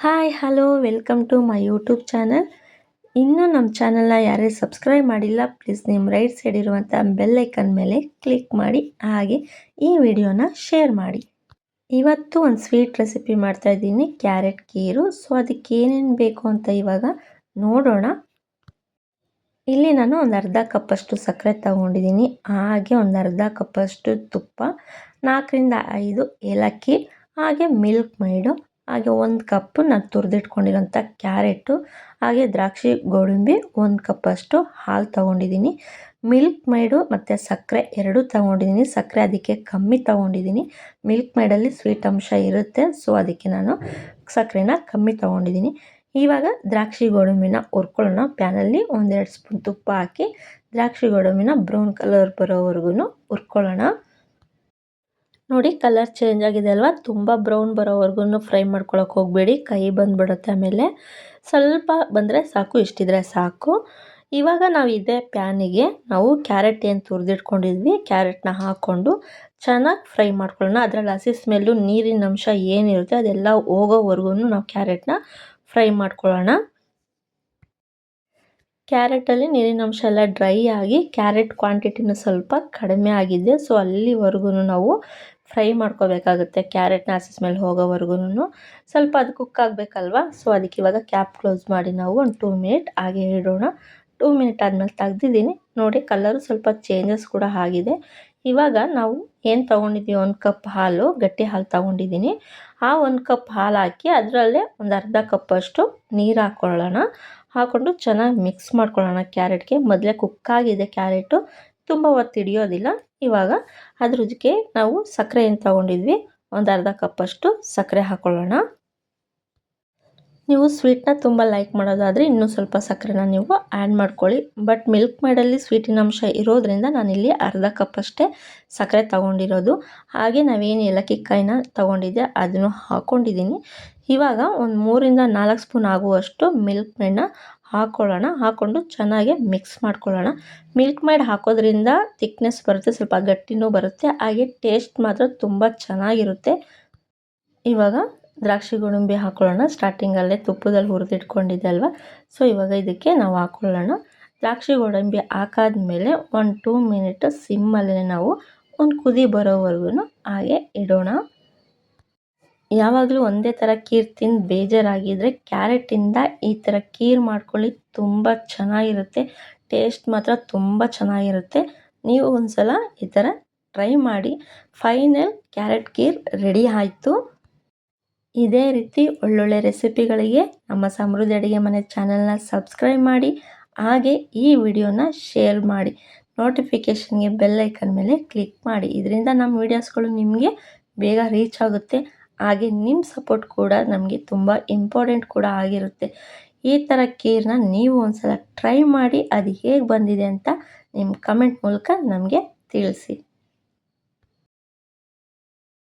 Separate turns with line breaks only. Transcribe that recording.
Hi hello welcome to my YouTube channel. ಇನ್ನೂ ನಮ್ಮ ಚಾನಲ್ನ ಯಾರೇ ಸಬ್ಸ್ಕ್ರೈಬ್ ಮಾಡಿಲ್ಲ, ಪ್ಲೀಸ್ ನಿಮ್ಮ ರೈಟ್ ಸೈಡ್ ಇರುವಂಥ ಬೆಲ್ ಐಕನ್ ಮೇಲೆ ಕ್ಲಿಕ್ ಮಾಡಿ, ಹಾಗೆ ಈ ವಿಡಿಯೋನ ಶೇರ್ ಮಾಡಿ. ಇವತ್ತು ಒಂದು ಸ್ವೀಟ್ ರೆಸಿಪಿ ಮಾಡ್ತಾ ಇದ್ದೀನಿ, ಕ್ಯಾರೆಟ್ ಕೀರು. ಸೊ ಅದಕ್ಕೆ ಏನೇನು ಬೇಕು ಅಂತ ಇವಾಗ ನೋಡೋಣ. ಇಲ್ಲಿ ನಾನು ಒಂದು ಅರ್ಧ ಕಪ್ಪಷ್ಟು ಸಕ್ಕರೆ ತಗೊಂಡಿದ್ದೀನಿ, ಹಾಗೆ ಒಂದು ಅರ್ಧ ಕಪ್ಪಷ್ಟು ತುಪ್ಪ, 4ರಿಂದ 5 ಏಲಕ್ಕಿ, ಹಾಗೆ ಮಿಲ್ಕ್ ಮೈಡು, ಹಾಗೆ 1 ಕಪ್ ನಾನು ತುರಿದಿಟ್ಕೊಂಡಿರೋಂಥ ಕ್ಯಾರೆಟು, ಹಾಗೆ ದ್ರಾಕ್ಷಿ ಗೋಡಂಬಿ 1 ಕಪ್ಪಷ್ಟು ಹಾಲು ತಗೊಂಡಿದ್ದೀನಿ. ಮಿಲ್ಕ್ ಮೈಡು ಮತ್ತು ಸಕ್ಕರೆ ಎರಡೂ ತಗೊಂಡಿದ್ದೀನಿ. ಸಕ್ಕರೆ ಅದಕ್ಕೆ ಕಮ್ಮಿ ತಗೊಂಡಿದ್ದೀನಿ, ಮಿಲ್ಕ್ ಮೈಡಲ್ಲಿ ಸ್ವೀಟ್ ಅಂಶ ಇರುತ್ತೆ, ಸೊ ಅದಕ್ಕೆ ನಾನು ಸಕ್ಕರೆನ ಕಮ್ಮಿ ತಗೊಂಡಿದ್ದೀನಿ. ಇವಾಗ ದ್ರಾಕ್ಷಿ ಗೋಡಂಬಿನ ಹುರ್ಕೊಳ್ಳೋಣ. ಪ್ಯಾನಲ್ಲಿ 1-2 ಸ್ಪೂನ್ ತುಪ್ಪ ಹಾಕಿ ದ್ರಾಕ್ಷಿ ಗೋಡಂಬಿನ ಬ್ರೌನ್ ಕಲರ್ ಬರೋವರೆಗೂ ಹುರ್ಕೊಳ್ಳೋಣ. ನೋಡಿ, ಕಲರ್ ಚೇಂಜ್ ಆಗಿದೆ ಅಲ್ವಾ? ತುಂಬ ಬ್ರೌನ್ ಬರೋವರೆಗೂ ಫ್ರೈ ಮಾಡ್ಕೊಳಕ್ಕೆ ಹೋಗಬೇಡಿ, ಕೈ ಬಂದುಬಿಡುತ್ತೆ. ಆಮೇಲೆ ಸ್ವಲ್ಪ ಬಂದರೆ ಸಾಕು, ಇಷ್ಟಿದ್ರೆ ಸಾಕು. ಇವಾಗ ನಾವು ಇದೇ ಪ್ಯಾನಿಗೆ ನಾವು ಕ್ಯಾರೆಟ್ ಏನು ತುರಿದಿಟ್ಕೊಂಡಿದ್ವಿ, ಕ್ಯಾರೆಟ್ನ ಹಾಕ್ಕೊಂಡು ಚೆನ್ನಾಗಿ ಫ್ರೈ ಮಾಡ್ಕೊಳ್ಳೋಣ. ಅದರಲ್ಲಿ ಹಸಿ ಸ್ಮೆಲ್ಲು, ನೀರಿನ ಅಂಶ ಏನಿರುತ್ತೆ ಅದೆಲ್ಲ ಹೋಗೋವರೆಗೂ ನಾವು ಕ್ಯಾರೆಟ್ನ ಫ್ರೈ ಮಾಡ್ಕೊಳ್ಳೋಣ. ಕ್ಯಾರೆಟಲ್ಲಿ ನೀರಿನ ಅಂಶ ಎಲ್ಲ ಡ್ರೈ ಆಗಿ ಕ್ಯಾರೆಟ್ ಕ್ವಾಂಟಿಟಿನೂ ಸ್ವಲ್ಪ ಕಡಿಮೆ ಆಗಿದೆ. ಸೊ ಅಲ್ಲಿವರೆಗೂ ನಾವು ಫ್ರೈ ಮಾಡ್ಕೋಬೇಕಾಗುತ್ತೆ. ಕ್ಯಾರೆಟ್ನ ಹಸಿ ಸ್ಮೆಲ್ ಹೋಗೋವರೆಗೂ ಸ್ವಲ್ಪ ಅದು ಕುಕ್ ಆಗಬೇಕಲ್ವಾ? ಸೊ ಅದಕ್ಕೆ ಇವಾಗ ಕ್ಯಾಪ್ ಕ್ಲೋಸ್ ಮಾಡಿ ನಾವು ಒಂದು 2 ಮಿನಿಟ್ ಹಾಗೆ ಇಡೋಣ. 2 ಮಿನಿಟ್ ಆದಮೇಲೆ ತೆಗ್ದಿದ್ದೀನಿ. ನೋಡಿ, ಕಲರು ಸ್ವಲ್ಪ ಚೇಂಜಸ್ ಕೂಡ ಆಗಿದೆ. ಇವಾಗ ನಾವು ಏನು ತೊಗೊಂಡಿದ್ದೀವಿ, 1 ಕಪ್ ಹಾಲು, ಗಟ್ಟಿ ಹಾಲು ತೊಗೊಂಡಿದ್ದೀನಿ. ಆ 1 ಕಪ್ ಹಾಲು ಹಾಕಿ ಅದರಲ್ಲೇ ಒಂದು ಅರ್ಧ ಕಪ್ಪಷ್ಟು ನೀರು ಹಾಕ್ಕೊಳ್ಳೋಣ. ಹಾಕ್ಕೊಂಡು ಚೆನ್ನಾಗಿ ಮಿಕ್ಸ್ ಮಾಡ್ಕೊಳ್ಳೋಣ. ಕ್ಯಾರೆಟ್ಗೆ ಮೊದಲೇ ಕುಕ್ಕಾಗಿದೆ ಕ್ಯಾರೆಟು, ತುಂಬ ಹೊತ್ತು ಹಿಡಿಯೋದಿಲ್ಲ. ಇವಾಗ ಅದ್ರದಕ್ಕೆ ನಾವು ಸಕ್ಕರೆ ಏನು ತೊಗೊಂಡಿದ್ವಿ, ಒಂದು ಅರ್ಧ ಕಪ್ಪಷ್ಟು ಸಕ್ಕರೆ ಹಾಕ್ಕೊಳ್ಳೋಣ. ನೀವು ಸ್ವೀಟ್ನ ತುಂಬ ಲೈಕ್ ಮಾಡೋದಾದರೆ ಇನ್ನೂ ಸ್ವಲ್ಪ ಸಕ್ಕರೆನ ನೀವು ಆ್ಯಡ್ ಮಾಡ್ಕೊಳ್ಳಿ. ಬಟ್ ಮಿಲ್ಕ್ ಮೇಡಲ್ಲಿ ಸ್ವೀಟಿನ ಅಂಶ ಇರೋದ್ರಿಂದ ನಾನಿಲ್ಲಿ ಅರ್ಧ ಕಪ್ಪಷ್ಟೇ ಸಕ್ಕರೆ ತೊಗೊಂಡಿರೋದು. ಹಾಗೆ ನಾವೇನು ಏಲಕ್ಕಿ ಕಾಯಿನ ತೊಗೊಂಡಿದ್ದೆ ಅದನ್ನು ಹಾಕ್ಕೊಂಡಿದ್ದೀನಿ. ಇವಾಗ ಒಂದು 3ರಿಂದ 4 ಸ್ಪೂನ್ ಆಗುವಷ್ಟು ಮಿಲ್ಕ್ ಮೇಡನ್ನ ಹಾಕ್ಕೊಳ್ಳೋಣ. ಹಾಕ್ಕೊಂಡು ಚೆನ್ನಾಗಿ ಮಿಕ್ಸ್ ಮಾಡ್ಕೊಳ್ಳೋಣ. ಮಿಲ್ಕ್ ಮೇಡ್ ಹಾಕೋದ್ರಿಂದ ಥಿಕ್ನೆಸ್ ಬರುತ್ತೆ, ಸ್ವಲ್ಪ ಗಟ್ಟಿನೂ ಬರುತ್ತೆ, ಹಾಗೆ ಟೇಸ್ಟ್ ಮಾತ್ರ ತುಂಬ ಚೆನ್ನಾಗಿರುತ್ತೆ. ಇವಾಗ ದ್ರಾಕ್ಷಿ ಗೋಡಂಬಿ ಹಾಕ್ಕೊಳ್ಳೋಣ. ಸ್ಟಾರ್ಟಿಂಗಲ್ಲೇ ತುಪ್ಪದಲ್ಲಿ ಹುರಿದಿಟ್ಕೊಂಡಿದ್ದೆ ಅಲ್ವಾ? ಸೊ ಇವಾಗ ಇದಕ್ಕೆ ನಾವು ಹಾಕ್ಕೊಳ್ಳೋಣ. ದ್ರಾಕ್ಷಿ ಗೋಡಂಬಿ ಹಾಕಾದ್ಮೇಲೆ ಒಂದು 2 ಮಿನಿಟ್ ಸಿಮ್ಮಲ್ಲೇ ನಾವು ಒಂದು ಕುದಿ ಬರೋವರೆಗೂ ಹಾಗೆ ಇಡೋಣ. ಯಾವಾಗಲೂ ಒಂದೇ ಥರ ಕೀರು ತಿಂದು ಬೇಜಾರಾಗಿದ್ದರೆ ಕ್ಯಾರೆಟಿಂದ ಈ ಥರ ಕೀರು ಮಾಡ್ಕೊಳ್ಳಿ, ತುಂಬ ಚೆನ್ನಾಗಿರುತ್ತೆ. ಟೇಸ್ಟ್ ಮಾತ್ರ ತುಂಬ ಚೆನ್ನಾಗಿರುತ್ತೆ. ನೀವು ಒಂದು ಸಲ ಈ ಥರ ಟ್ರೈ ಮಾಡಿ. ಫೈನಲ್ ಕ್ಯಾರೆಟ್ ಕೀರ್ ರೆಡಿ ಆಯಿತು. ಇದೇ ರೀತಿ ಒಳ್ಳೊಳ್ಳೆ ರೆಸಿಪಿಗಳಿಗೆ ನಮ್ಮ ಸಮೃದ್ಧಿ ಅಡುಗೆ ಮನೆ ಚಾನಲ್ನ ಸಬ್ಸ್ಕ್ರೈಬ್ ಮಾಡಿ, ಹಾಗೆ ಈ ವಿಡಿಯೋನ ಶೇರ್ ಮಾಡಿ, ನೋಟಿಫಿಕೇಷನ್ಗೆ ಬೆಲ್ ಐಕನ್ ಮೇಲೆ ಕ್ಲಿಕ್ ಮಾಡಿ. ಇದರಿಂದ ನಮ್ಮ ವೀಡಿಯೋಸ್ಗಳು ನಿಮಗೆ ಬೇಗ ರೀಚ್ ಆಗುತ್ತೆ. ಹಾಗೆ ನಿಮ್ಮ ಸಪೋರ್ಟ್ ಕೂಡ ನಮಗೆ ತುಂಬ ಇಂಪಾರ್ಟೆಂಟ್ ಕೂಡ ಆಗಿರುತ್ತೆ. ಈ ಥರ ಕೀರನ್ನ ನೀವು ಒಂದು ಸಲ ಟ್ರೈ ಮಾಡಿ, ಅದು ಹೇಗೆ ಬಂದಿದೆ ಅಂತ ನಿಮ್ಮ ಕಮೆಂಟ್ ಮೂಲಕ ನಮಗೆ ತಿಳಿಸಿ.